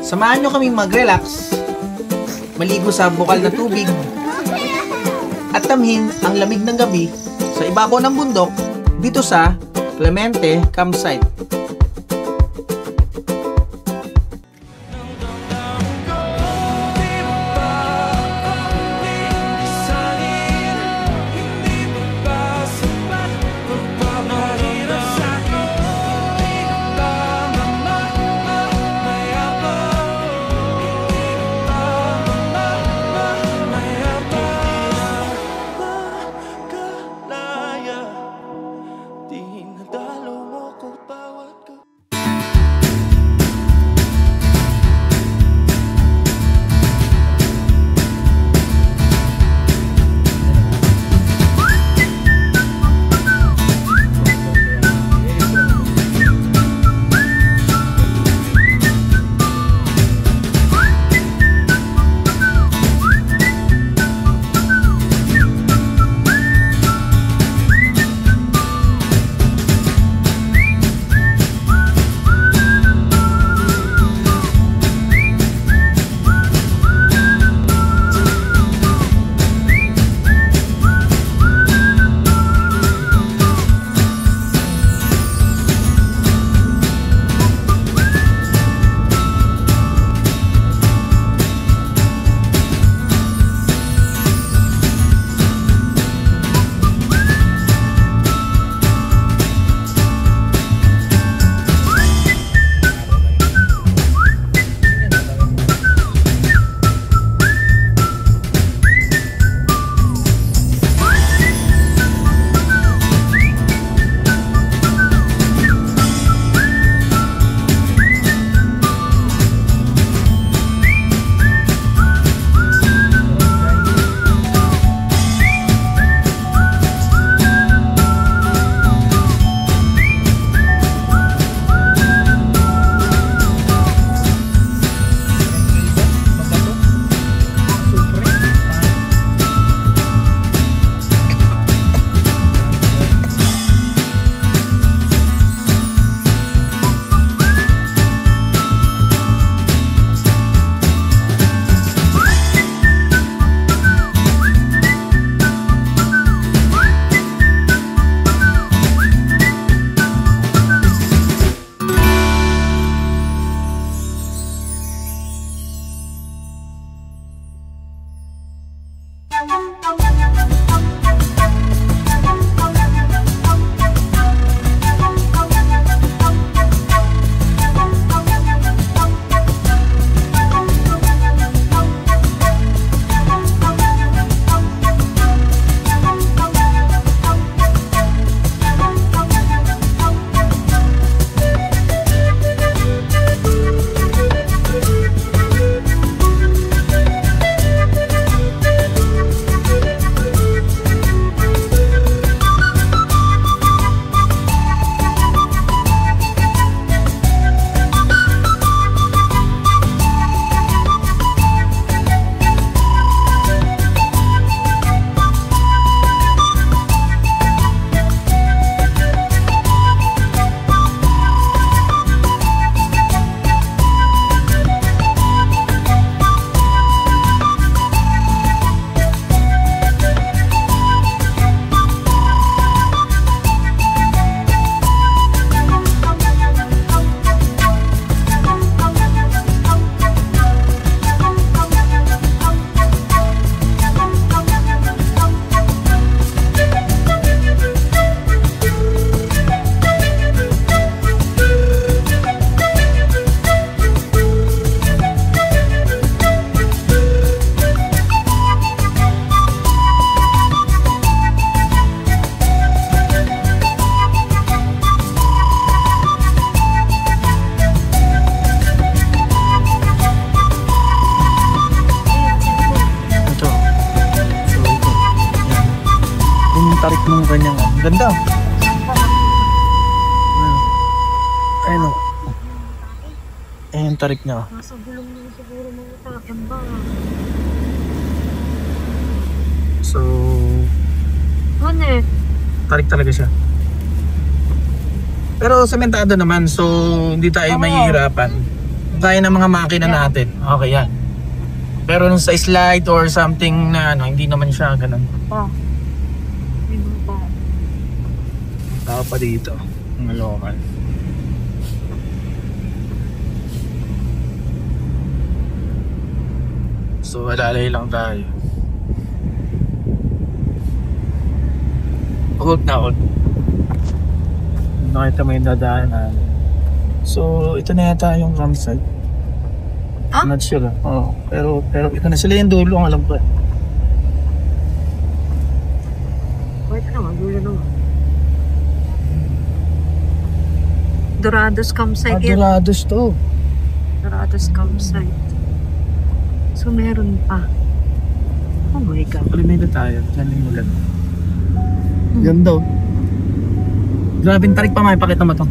Samahan nyo kaming mag-relax, maligo sa bukal na tubig, at tamhin ang lamig ng gabi sa ibabaw ng bundok dito sa Clemente Campsite. tarik ng kanyang ganda. Ayun o. Ayun yung tarik niya. Nasa gulong na siguro mga takan ba? So, ano eh? tarik talaga siya. Pero sementado naman, so hindi tayo mahihirapan. kaya ng mga makina natin, okay yan. Pero nung sa slide or something na ano, hindi naman siya ganun. Pa. May mga pa. Tao pa dito, mga local. So alalay lang tayo. Hold na hold. Nakita mo yung dadaan namin. So ito na yata yung campsite. Ah? I'm not sure. Oo. Pero ito na sila yung dulo, ang alam ko. Wait naman, dulo naman. Dorados campsite yan. Dorados to. Dorados campsite. So meron pa. Oh my God. Palimeda tayo. Diyan yung ulan. Ganda oh. Grabe tarik pa, makipakita mo to.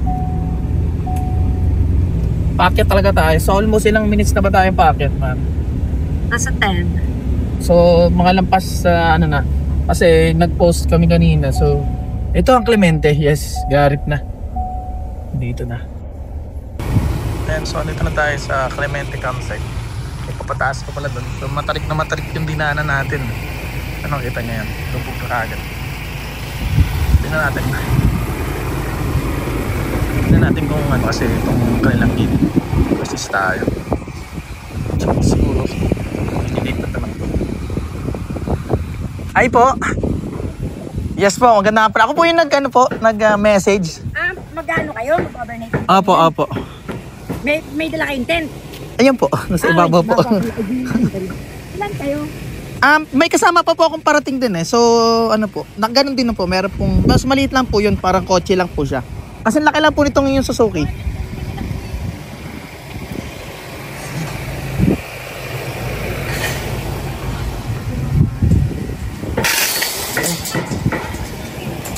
Paakyat talaga tayo. So almost ilang minutes na ba tayo paakyat, man? Nasa 10. So mga lampas sa ano na. Kasi nag-post kami kanina. So ito ang Clemente. Yes, Garip na. Dito na. Ayan, so dito na tayo sa Clemente campsite. Papataas pa pala doon. So matarik na matarik yung dinaanan natin. Ano kita niya yan? Lubog na kagad. Tingnan natin. Tingnan natin kung ano kasi itong kanilang gate. Resist tayo. So, siguro hindi na talaga. Ay po. Yes po, maganda pala. Ako po yung nag-message. Magkano kayo? Mag-overnight? Opo. May dala kayong tent? Ayun po, nasa ibabaw po. Ilan kayo? May kasama pa po akong parating din eh. So, ano po, ganun din na po. Meron pong, mas maliit lang po yun, parang kotse lang po siya. Kasi laki lang po nitong yung Suzuki.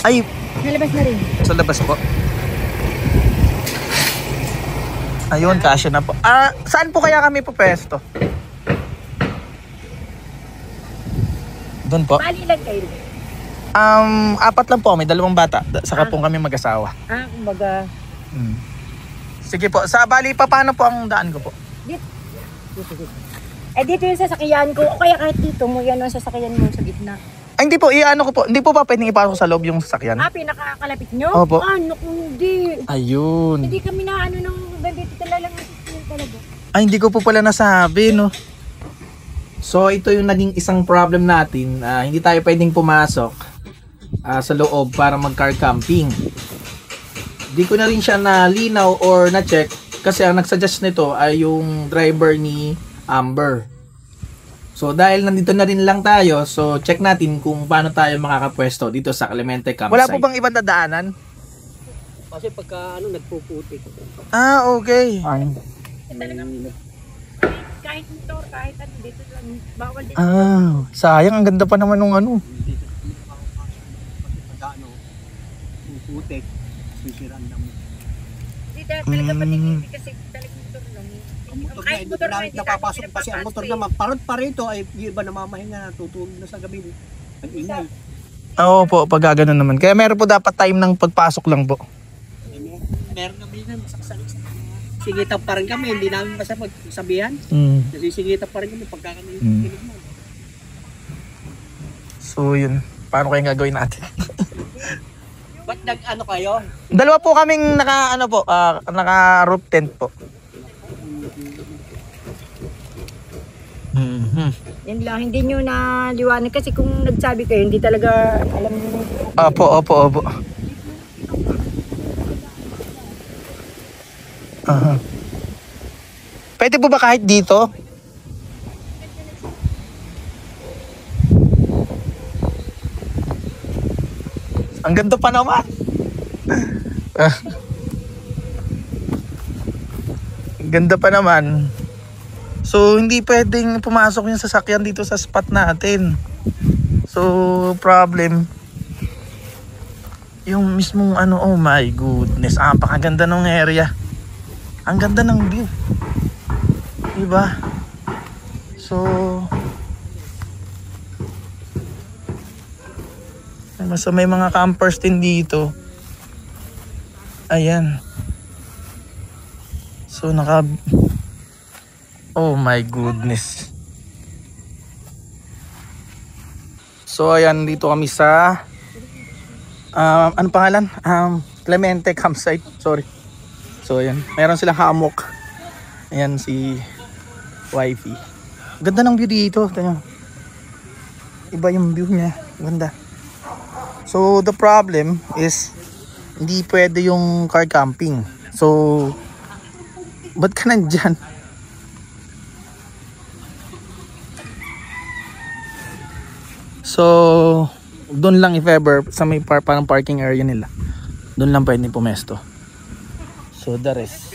Ay, Nalabas na rin. sa labas po. Ayun, kasya na po. Saan po kaya kami po pwesto? Doon po. Bali lang kayo. 4 lang po, may 2 bata. Saka po kami mag-asawa. Kumbaga, Sige po, sa bali pa paano po ang daan ko po? dito yung sasakyan ko. O kaya kahit dito mo, yan ang sasakyan mo sa gitna. Ay, hindi po, iano ko po. Hindi po ba pwedeng ipasok sa loob yung sasakyan? Pinakakalapit nyo? Opo. Naku, hindi. Ayun. Hindi kami na ng bandito talaga ng sasakyan talaga. Ay, hindi ko po pala nasabi, no? So ito yung naging isang problem natin. Hindi tayo pwedeng pumasok sa loob para mag-car camping. Di ko na rin siya nalinaw or na-check kasi ang nagsuggest nito ay yung driver ni Amber. So dahil nandito na rin lang tayo, so check natin kung paano tayo makakapwesto dito sa Clemente campsite. Wala po bang ibang dadaanan? Kasi pagka nagpuputik. Okay. Kahit motor, kahit ano, dito lang. Bawal dito. Sayang, ang ganda pa naman nung ano. Hindi kasi pagka puputik, sisiraan na mo. Hindi talaga patingin kasi talagang motor lang. Ang motor na, Kahit hindi motor pa na, hindi napapasok namin kasi ang motor pinapapasok naman, parot pa rito ay yung iba namamahinga, tutulog na sa gabi. Ang-ingay. Oo po, pag gano'n naman. Kaya meron po dapat time ng pagpasok lang po. Meron kami na masaksalit sa sigitan pa rin kami, hindi namin basta magsabihan. Nasisigita pa rin kami pagka kami kinig mo. So yun, paano kayong gagawin natin? Ba't nag-ano kayo? 2 po kaming naka-roof tent po. Yan lang, hindi nyo naliwanag kasi kung nagsabi kayo, hindi talaga alam nyo. Opo. Pwede po ba kahit dito? Ang ganda pa naman. Ang ganda pa naman. So hindi pwedeng pumasok yung sasakyan dito sa spot natin. So problem yung mismong oh my goodness, napakaganda ng area. Ang ganda ng view. Diba? So may mga campers din dito. Ayan. So Oh my goodness. So ayan, dito kami sa ano pangalan? Clemente campsite. Sorry. So ayan, meron silang hammock. Ayan si wifey. Ganda ng view dito. Tayo. Iba yung view niya. Ganda. So the problem is hindi pwede yung car camping. So ba't ka nandyan? So doon lang if ever sa may parang parking area nila. Doon lang pwede pumesto. So the rest.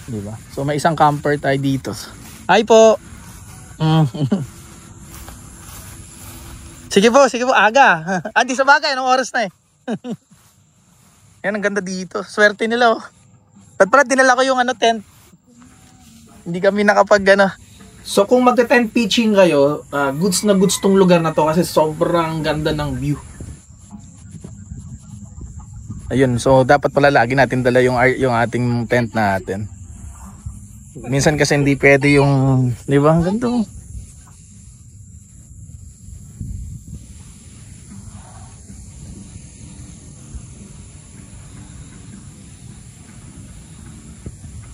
Diba? So may isang camper tayo dito. Hi po. Sige po, aga. Andi sa bagay, anong oras na eh. Yan, ang ganda dito. Swerte nila oh. At pala dinala ko yung tent. Hindi kami nakapag So kung magte-tent pitching kayo, goods na goods tong lugar na to kasi sobrang ganda ng view. Ayun, so dapat pala lagi natin dala yung ating tent natin. Minsan kasi hindi pwede yung, di ba? Ang ganda.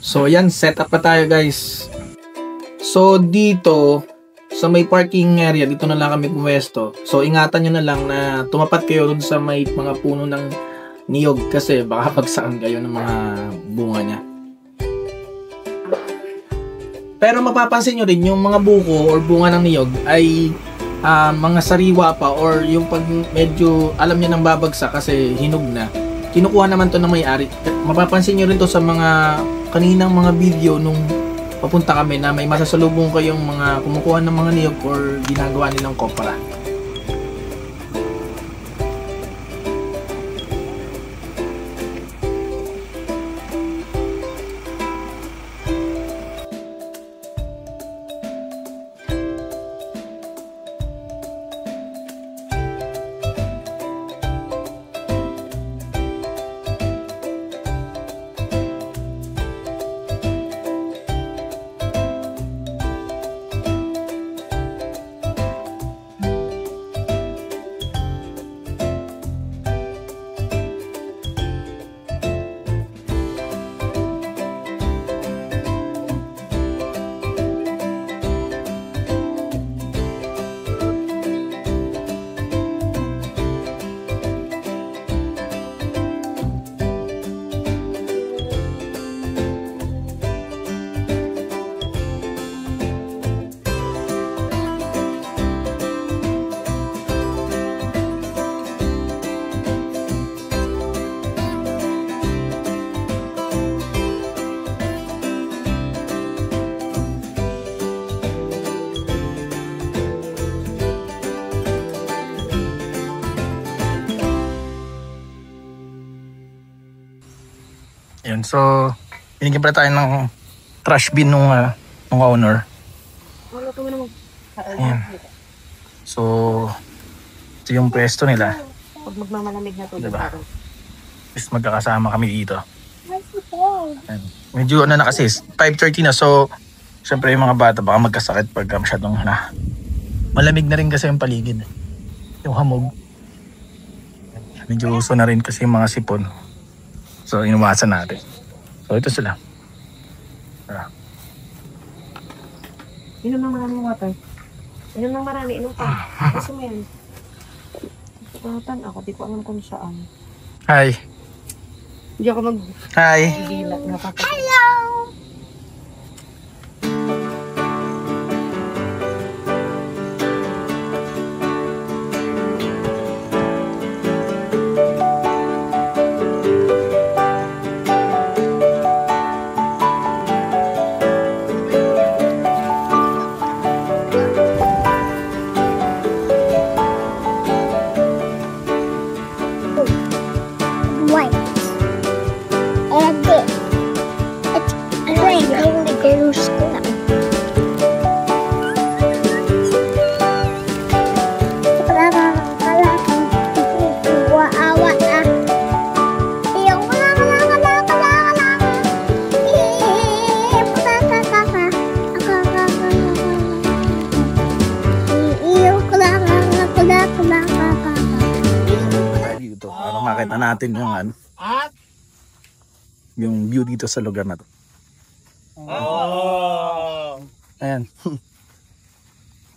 So yan, set up pa tayo guys. So dito sa may parking area, dito na lang kami pumesto. So ingatan nyo na lang na tumapat kayo dun sa may mga puno ng niyog kasi baka pagsakan kayo ng mga bunga niya. Pero mapapansin nyo rin yung mga buko or bunga ng niyog ay mga sariwa pa or yung pag medyo alam niya nang babagsak kasi hinog na. Kinukuha naman to ng may-ari. Mapapansin nyo rin to sa mga kaninang mga video nung papunta kami na may masasalubong kayong mga kumukuha ng mga niyog or ginagawa nilang kopra. Yun, so binigyan pala tayo ng trash bin nung owner. Ayan. So ito yung pwesto nila. Pag magmamalamig na to, diba? Is magkakasama kami dito. Ayan. Medyo na kasi 5:30 na, so syempre yung mga bata baka magkasakit pag masyadong malamig na rin kasi yung paligid. Yung hamog. Medyo uso na rin kasi yung mga sipon. So inuwasan natin. So ito sila. Inom ng maraming water. Inom ng marami, inom pa. Kasi mo yan. Pagkakatan ako, di ko alam kung saan. Hi. Hindi ako Hi. mag-dilat na papatay. Hello! White. And it's raining the girls' club. Tingnan natin yung ano. Yung view dito sa lugar na to. Ayan.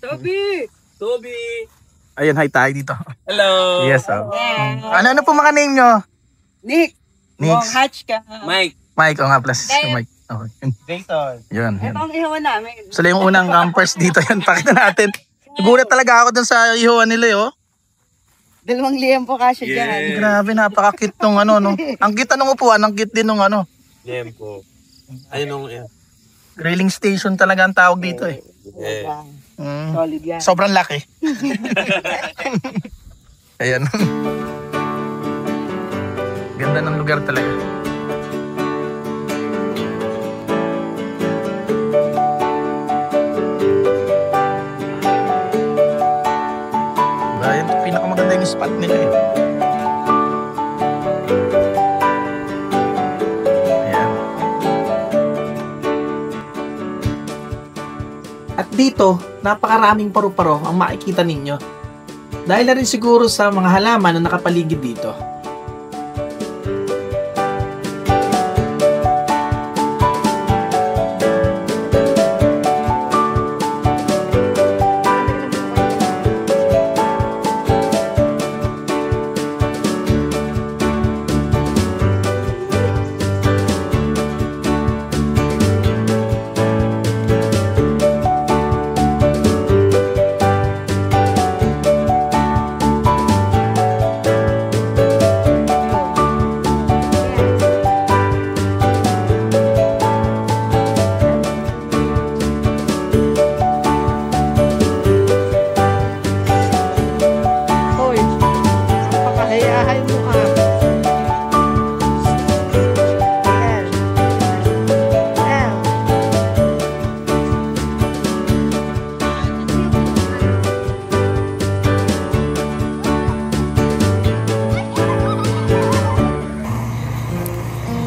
Toby! Ayan, hi tayo dito. Hello! Yes, Ano po mga name nyo? Nick! Nix. Hatch ka. Mike. Mike, o nga, plus Mike. Okay. Jason. Yun. Ito ang ihawan namin. Sila yung unang campers dito. Yan, pakita natin. Nagulat talaga ako dun sa ihuan nila, eh, oh. 2,000 po kasya dyan. Grabe, napaka-cute nung ano, no. Ang cute nung upuan, ang cute din nung ano. Lempo. Ayun nung Grilling station talaga ang tawag dito, eh. Solid yan. Sobrang laki. Ayan. Ganda ng lugar talaga. Ayan, pinakamaganda yung spot nila, eh. Ayan. At dito, napakaraming paru-paro ang makikita ninyo. Dahil na rin siguro sa mga halaman na nakapaligid dito.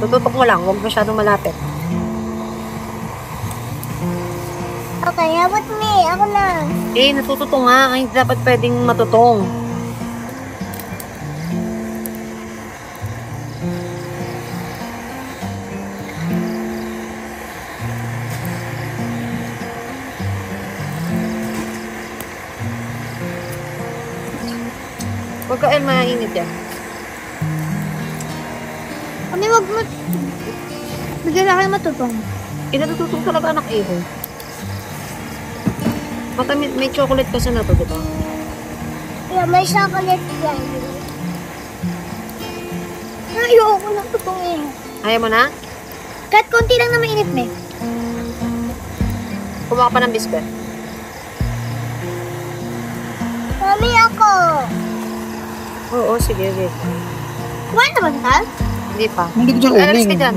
Tututok mo lang, huwag masyadong malapit. Okay, how about me? Ako na. Natututo nga. Ay, dapat pwedeng matutong. Huwag ka mainit yan. Kami wag mo. Bigyan na kayo matutong. Natututong talaga anak iho. Baka may chocolate kasi na to, diba? Yeah, may chocolate yan. Ayoko na tutong eh. Ayaw mo na? Kahit konti lang na mainit na eh. Kumaka pa ng biscuit. Mami, ako. Oo, sige. Kumain na ba ka? Hindi pa. Hindi ko dyan Alas ka dyan.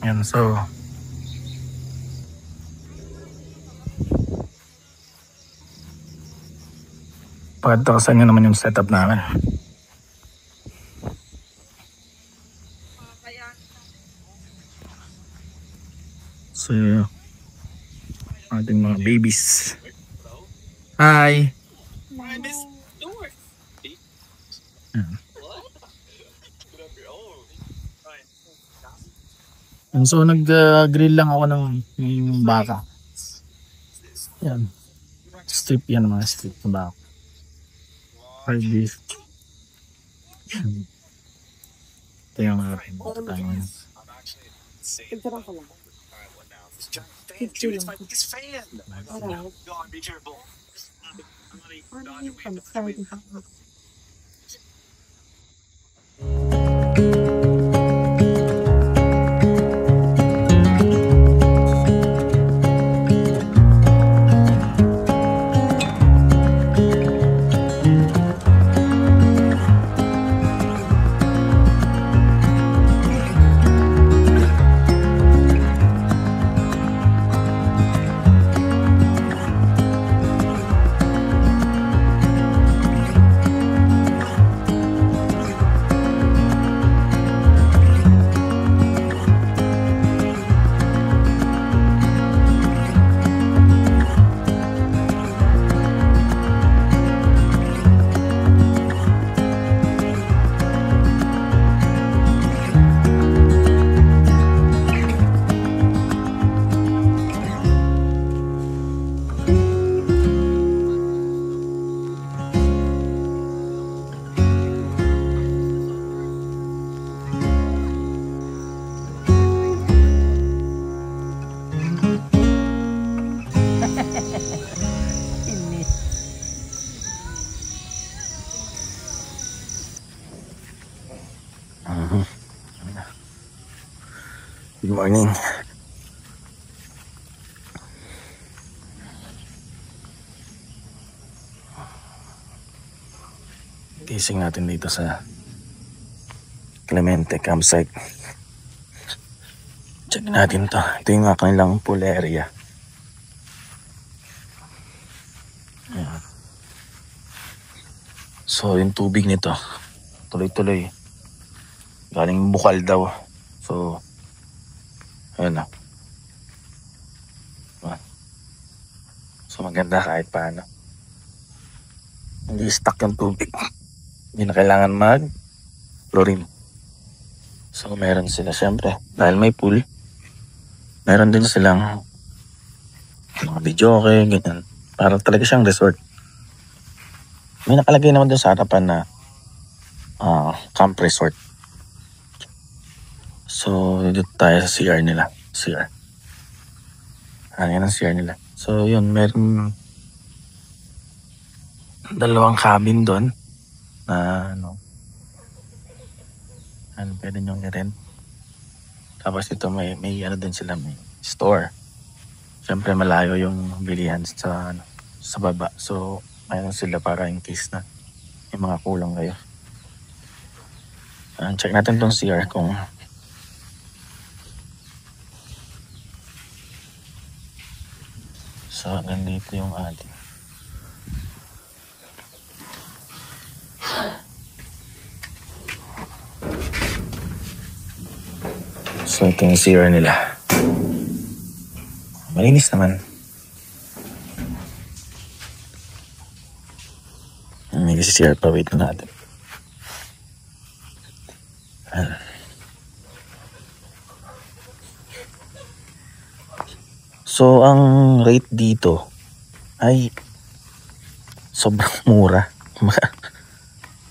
Yan, so Pagkatakasan nyo naman yung setup namin. So, ating mga babies. Hi! So, nag-grill lang ako ng baka. Yan. Strip yan, mga strip na baka. Fried beef. Ito yung aking baka. Picture ko lang. Picture lang. Alright. Ano yung pag-start? Good morning. Gising natin dito sa Clemente campsite. Check natin to. Ito yung kanilang pool area. Ayan. So yung tubig nito tuloy-tuloy galing bukal daw. So ayan na. So maganda kahit paano. Hindi stuck yung tubig. Hindi na kailangan mag-chlorine. So meron sila syempre. Dahil may pool, meron din silang mga videoke, ganyan. Parang talaga siyang resort. May nakalagay naman dun sa harapan na camp resort. So dito tayo sa CR nila. CR. Yan ang CR nila. So yun, meron dalawang cabin doon na pwede nyo i-rent. Tapos ito may ano din sila, may store. Siyempre malayo yung bilihan sa baba. So mayroon sila para in case na may mga kulang kayo. Check natin tong CR kung so nandito yung ating so ito yung CR nila. Malinis naman. May kasi CR pa, wait na natin. So ang rate dito ay sobrang mura.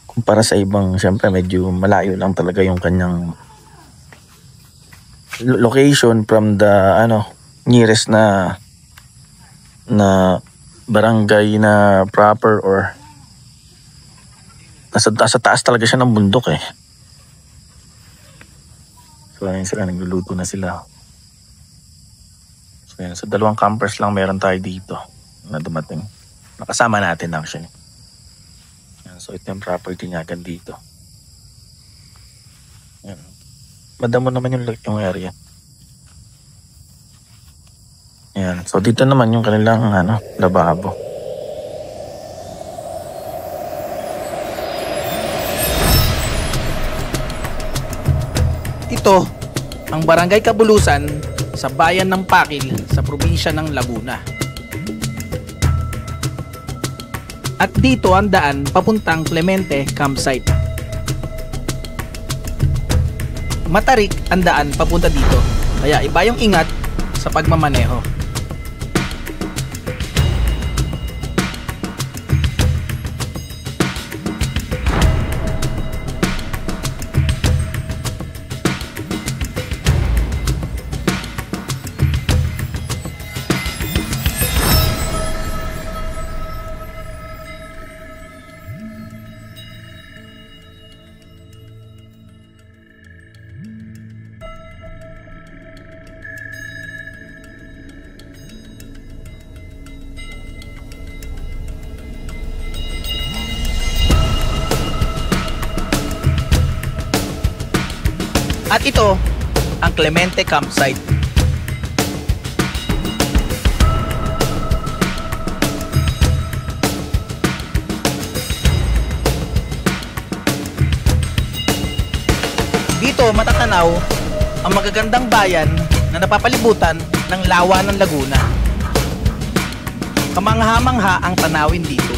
Kumpara sa ibang, syempre medyo malayo lang talaga yung kanyang location from the nearest na barangay na proper or nasa taas talaga siya ng bundok eh. So ayun sila, nagluluto na sila. So ayun, so dalawang campers lang meron tayo dito na dumating. Nakasama natin actually. Yan, so ito yung property niya dito. Yan. Madamo naman yung area. Yan. So dito naman yung kanilang lababo. Ito, ang Barangay Kabulusan sa bayan ng Pakil sa probinsya ng Laguna. At dito ang daan papuntang Clemente Campsite. Matarik ang daan papunta dito, kaya iba yung ingat sa pagmamaneho. At ito, ang Clemente Campsite. Dito matatanaw ang magagandang bayan na napapalibutan ng lawa ng Laguna. Kamangha-mangha ang tanawin dito.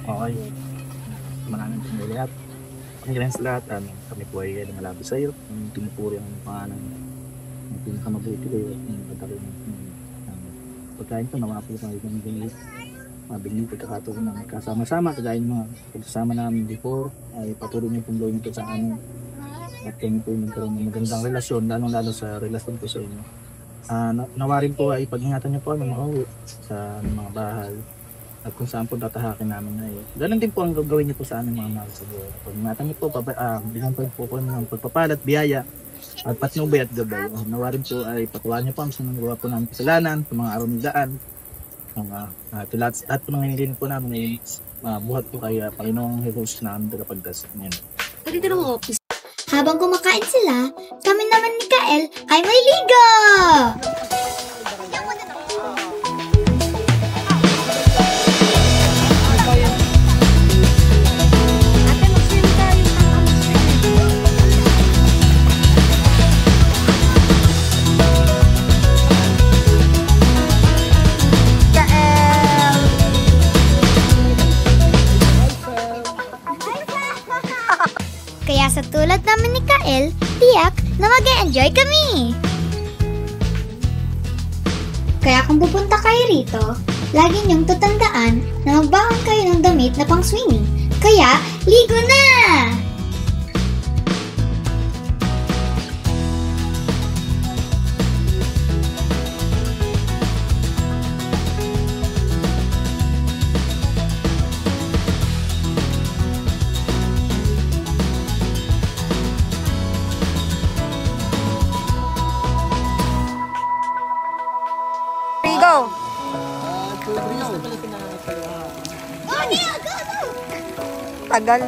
Okay. Maraming pong lahat. Pangyalan sa lahat. Kami po ay lumalabi sa iyo. Ang tinupuri ang pangalan ng pinakamabuti kayo at ng pagkakin ng pagkain ko. Nawa po tayo ng mabiging pagkakataon ng kasama-sama. Kagaya ng mga pagsasama namin before ay patuloy niyo pong gawin ito sa amin. At kami po nagkaroon ng magandang relasyon, lalong-lalo sa relasyon ko sa inyo. Nawarin po ay pag-ingatan niyo po ang mga uwi sa mga bahay at kung saan po tatahakin namin ngayon. Ganun din po ang gagawin niyo po sa aming mga mahal sa buhay. Pag-ingatan niyo po, bigyan po po ng pagpapalat, biyaya at patnubay at gabay. Nawarin po ay patulaan niyo po ang sinagawa po namin kasalanan sa mga araw ng daan. At po nang hinilin po namin ay buhat po kay Panginoong Jesus na aming tagapagdas. Dito ng office. Habang kumakain sila, kami naman ni Kael ay may ligo! Kaya sa tulad namin ni Kael, tiyak na mag-e-enjoy kami! Kaya kung pupunta kayo rito, lagi niyong tatandaan na magbaon kayo ng damit na pang swimming. Kaya, ligo na! Go! Tagal.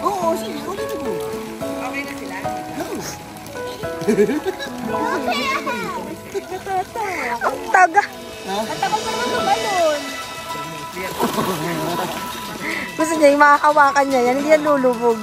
Oo, sige. Okay na po. Okay na sila? Ang taga. Ang tagal pa naman tumalon. Gusto niya yung makakawakan niya yan, hindi yan lulubog.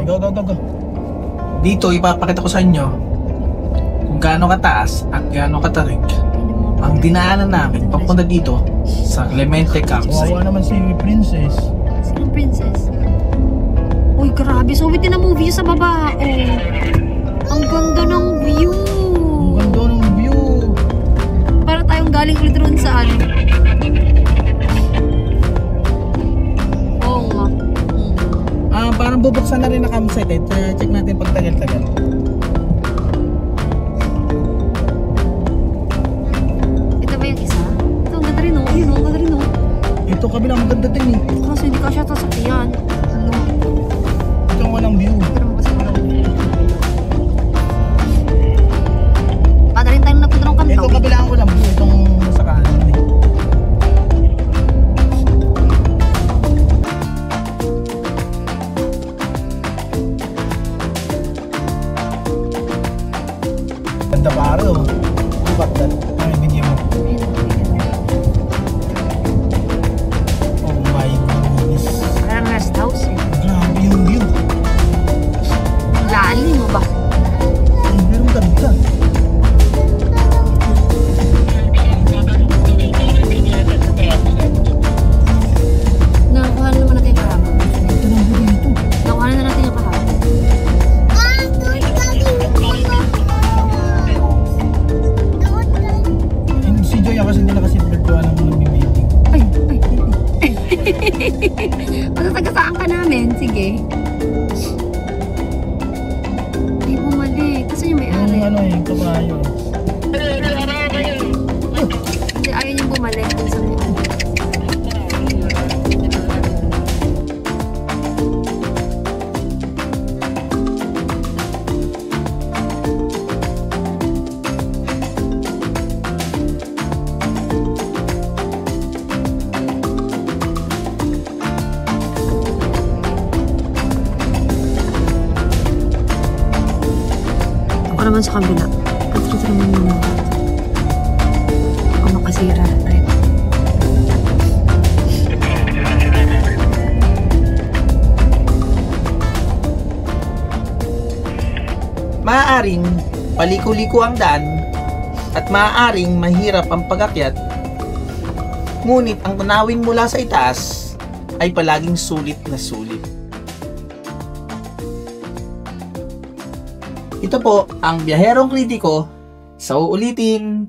Go. Dito, ipapakita ko sa inyo kung gaano kataas at gaano katarik ang dinaanan namin papunta dito sa Clemente Campsite. Kawawa naman si Princess. Sino princess? Uy, grabe. So, bitin na movie sa baba. Oh. Ang ganda ng view. Ang ganda ng view. Para tayong galing ulit ron sa ano. Oo nga. Parang bubuksan na rin na campsite eh. Check natin pag tagal-tagal. Ito ba yung isa? Ito, ang ganda rin oh. Ayun oh, ang ganda rin oh. Ito kabila, maganda din eh. Kaso hindi ka siya tasakyan. Ano? Ito ang walang view. Pero mo kasi walang view. Paano rin tayong nagpunta ng Ito kantaw? kabila ang walang view. Itong sa kanan eh. Ganda pare oh. Bakit? Ano yung video mo? Oh my goodness. Parang rest house eh. Grabe yung view. Lalim mo ba? Pero ang ganda. Nakuha na naman natin yung kahapon. Ito lang view dito. Nakuha na natin yung kahapon. Si Joy kasi hindi naka-seatbelt ko alam mo nag-meeting. Ay. Matatagasaan ka namin. Sige. Ay, bumalik. Kasi yung may-ari. Yung ano yung kabayo. na yung isang mo. Ako naman sa kabila. At ito naman yun. Ako makasira na tayo. Maaaring paliko-liko ang daan at maaaring mahirap ang pag-akyat, ngunit ang tanawin mula sa itaas ay palaging sulit na sulit. Ito po ang Biyaherong Kritiko sa uulitin.